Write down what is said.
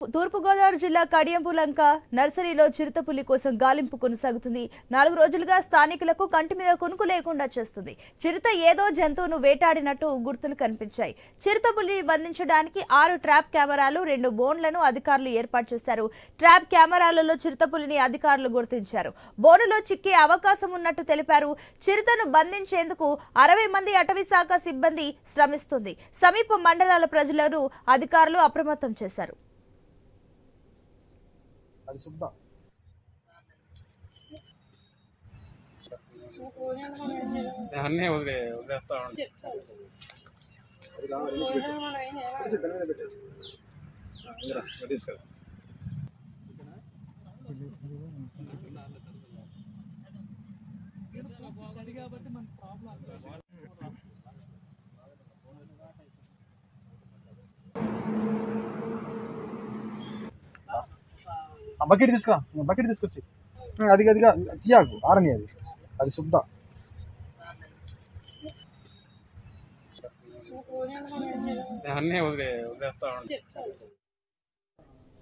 తూర్పుగోదావరి జిల్లా కడియంపులంక నర్సరీలో చిరుతపులి కోసం గాలింపు కొనసాగుతుంది. 4 రోజులుగా స్థానికులకు కంటి మీద కునుకు లేకుండా చేస్తుంది. చిరుత ఏదో జంతువును వేటాడినట్టు గుర్తులు కనిపించాయి. చిరుతపులిని బంధించడానికి 6 ట్రాప్ కెమెరాలు, 2 బోన్లను అధికారులు ఏర్పాటు చేశారు. ట్రాప్ కెమెరాలలో చిరుతపులిని అధికారులు గుర్తించారు. బోనులో చిక్కే అవకాశం ఉన్నట్టు తెలిపారు. చిరుతను బంధించేందుకు 60 మంది అటవీ శాఖ సిబ్బంది శ్రమిస్తుంది. సమీప మండలాల ప్రజలను అధికారులు అప్రమత్తం చేశారు. అది చూద్దాం. అన్నీ వదిలేస్తా తీసుకెళ్ళి బకెట్ తీసుకురా, బకెట్ తీసుకొచ్చి అది అదిగా తీయాకు ఆరని అది చూద్దాం. అన్నీ వదిలేస్తా